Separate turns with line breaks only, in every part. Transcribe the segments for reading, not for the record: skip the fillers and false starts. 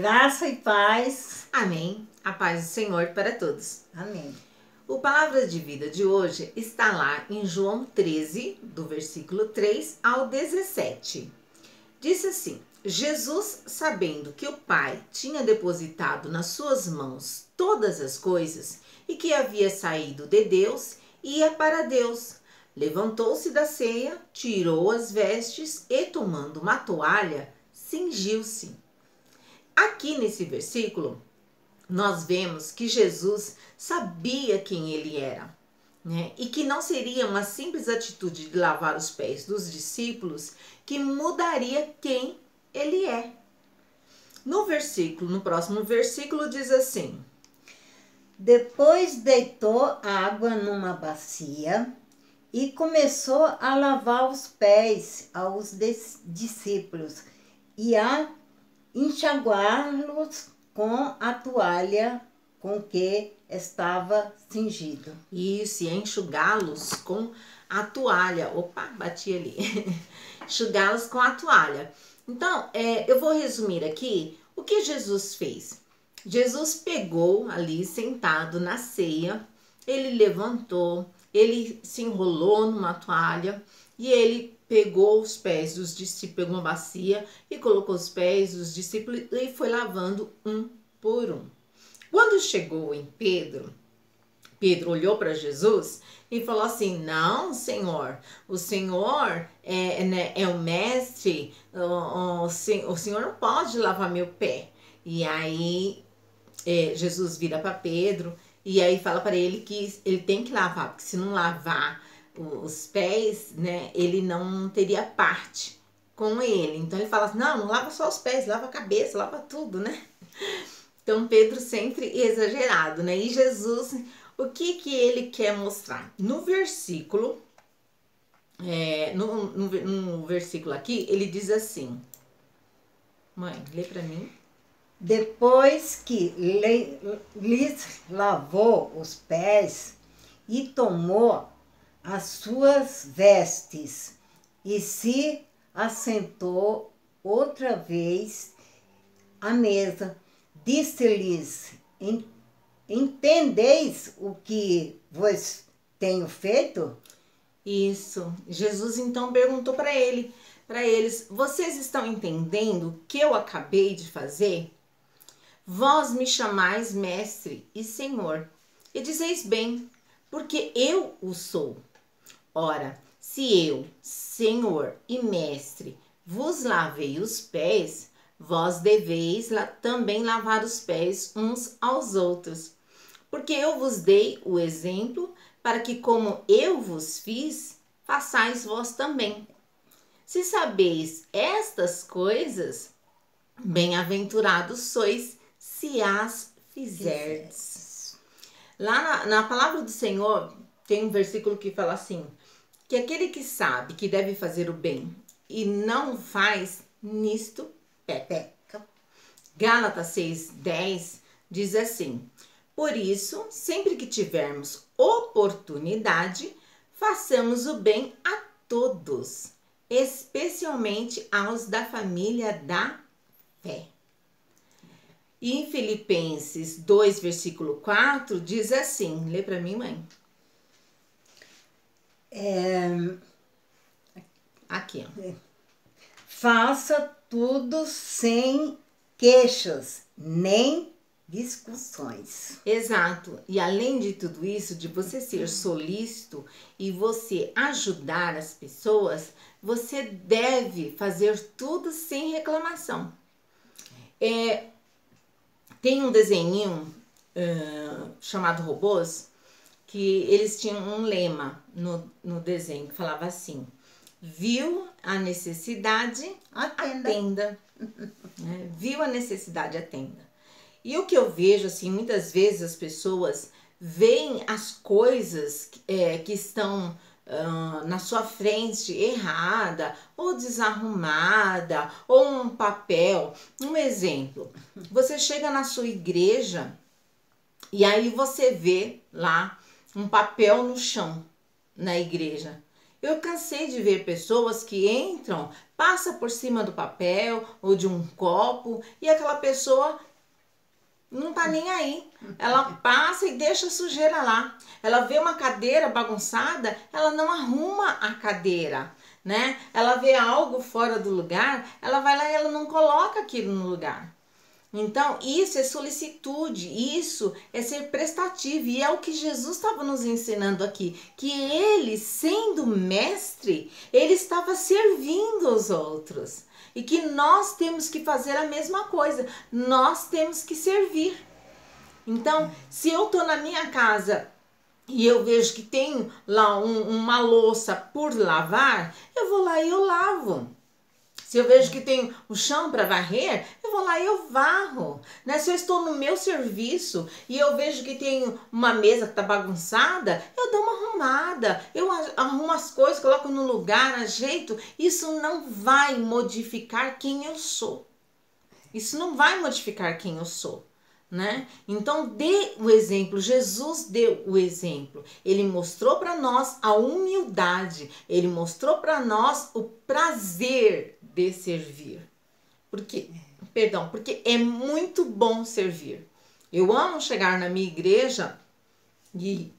Graça e paz.
Amém. A paz do Senhor para todos.
Amém.
O Palavra de Vida de hoje está lá em João 13, do versículo 3 ao 17. Diz assim: Jesus, sabendo que o Pai tinha depositado nas suas mãos todas as coisas e que havia saído de Deus, ia para Deus. Levantou-se da ceia, tirou as vestes e, tomando uma toalha, cingiu-se. Aqui nesse versículo, nós vemos que Jesus sabia quem ele era, né? E que não seria uma simples atitude de lavar os pés dos discípulos que mudaria quem ele é. No próximo versículo diz assim:
Depois deitou água numa bacia e começou a lavar os pés aos discípulos e a enxaguá-los com a toalha com que estava cingido.
Isso, e enxugá-los com a toalha. Opa, bati ali. Enxugá-los com a toalha. Então, eu vou resumir aqui o que Jesus fez. Jesus pegou ali, sentado na ceia, ele levantou, ele se enrolou numa toalha e ele pegou os pés dos discípulos, pegou uma bacia e colocou os pés dos discípulos e foi lavando um por um. Quando chegou em Pedro olhou para Jesus e falou assim: não, Senhor, o Senhor é o mestre, o Senhor não pode lavar meu pé. E aí Jesus vira para Pedro e aí fala para ele que ele tem que lavar, porque se não lavar os pés, né, ele não teria parte com ele. Então ele fala assim: não lava só os pés, lava a cabeça, lava tudo, né? Então Pedro sempre exagerado, né? E Jesus, o que ele quer mostrar? No versículo, no versículo aqui, ele diz assim, mãe, lê para mim.
Depois que lhes lavou os pés e tomou as suas vestes e se assentou outra vez à mesa, disse-lhes: entendeis o que vos tenho feito?
Isso. Jesus então perguntou para eles: vocês estão entendendo o que eu acabei de fazer? Vós me chamais mestre e senhor, e dizeis bem, porque eu o sou. Ora, se eu, senhor e mestre, vos lavei os pés, vós deveis também lavar os pés uns aos outros. Porque eu vos dei o exemplo, para que como eu vos fiz, façais vós também. Se sabeis estas coisas, bem-aventurados sois, se as fizerdes. Lá na palavra do Senhor, tem um versículo que fala assim, que aquele que sabe que deve fazer o bem e não faz, nisto peca. Gálatas 6:10 diz assim: por isso, sempre que tivermos oportunidade, façamos o bem a todos, especialmente aos da família da fé. E em Filipenses 2, versículo 4, diz assim, lê para mim, mãe. Aqui, ó.
Faça tudo sem queixas, nem discussões.
Exato. E além de tudo isso, de você ser solícito e você ajudar as pessoas, você deve fazer tudo sem reclamação. Tem um desenho chamado Robôs, que eles tinham um lema no desenho que falava assim: viu a necessidade, atenda. Viu a necessidade, atenda. E o que eu vejo, assim, muitas vezes as pessoas veem as coisas que estão na sua frente errada, ou desarrumada, ou um papel. Um exemplo, você chega na sua igreja e aí você vê lá um papel no chão na igreja. Eu cansei de ver pessoas que entram, passa por cima do papel ou de um copo e aquela pessoa não tá nem aí. Ela passa e deixa a sujeira lá. Ela vê uma cadeira bagunçada, ela não arruma a cadeira, né? Ela vê algo fora do lugar, ela vai lá e ela não coloca aquilo no lugar. Então, isso é solicitude, isso é ser prestativo, e é o que Jesus estava nos ensinando aqui, que ele, sendo mestre, ele estava servindo os outros, e que nós temos que fazer a mesma coisa, nós temos que servir. Então, se eu estou na minha casa e eu vejo que tem lá uma louça por lavar, eu vou lá e eu lavo. Se eu vejo que tem o chão para varrer, eu vou lá e eu varro, né? Se eu estou no meu serviço e eu vejo que tem uma mesa que está bagunçada, eu dou uma arrumada, eu arrumo as coisas, coloco no lugar, ajeito. Isso não vai modificar quem eu sou. Isso não vai modificar quem eu sou, né? Então dê o exemplo. Jesus deu o exemplo. Ele mostrou para nós a humildade. Ele mostrou para nós o prazer de servir. Porque é muito bom servir. Eu amo chegar na minha igreja e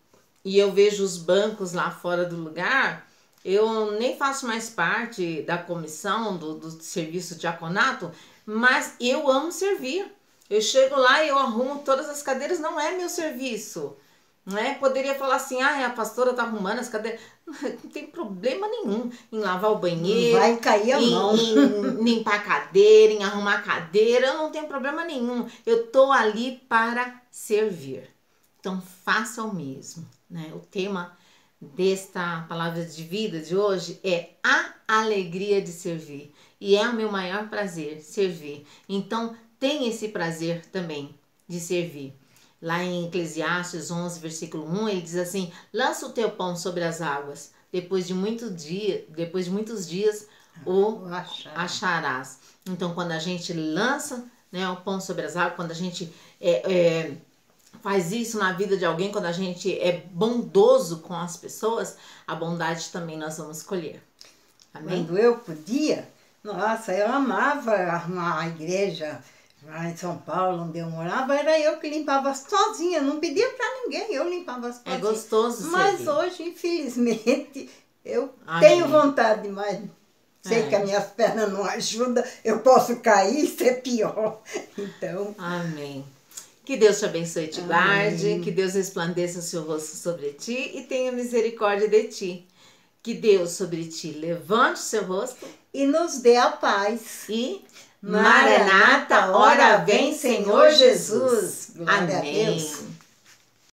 eu vejo os bancos lá fora do lugar. Eu nem faço mais parte da comissão do serviço de diaconato, mas eu amo servir. Eu chego lá e eu arrumo todas as cadeiras, não é meu serviço. Né? Poderia falar assim, a pastora tá arrumando as cadeiras. Não tem problema nenhum em lavar o banheiro,
vai cair a mão.
em limpar a cadeira, em arrumar a cadeira, eu não tenho problema nenhum. Eu tô ali para servir. Então faça o mesmo, né? O tema desta palavra de vida de hoje é a alegria de servir. E é o meu maior prazer, servir. Então tem esse prazer também de servir. Lá em Eclesiastes 11, versículo 1, ele diz assim: lança o teu pão sobre as águas, depois de muitos dias o acharás. Então, quando a gente lança, né, o pão sobre as águas, quando a gente faz isso na vida de alguém, quando a gente é bondoso com as pessoas, a bondade também nós vamos colher. Amém?
Quando eu podia, nossa, eu amava arrumar a igreja. Lá em São Paulo, onde eu morava, era eu que limpava sozinha, não pedia pra ninguém, eu limpava sozinha.
É gostoso
Mas
servir.
hoje, infelizmente, eu
Amém.
tenho vontade, mas sei que as minhas pernas não ajudam, eu posso cair e ser pior. Então...
Amém. Que Deus te abençoe e te guarde, que Deus resplandeça o seu rosto sobre ti e tenha misericórdia de ti. Que Deus sobre ti levante o seu rosto
e nos dê a paz.
E Maranata, ora vem, Senhor Jesus.
Glória
Amém.
a Deus.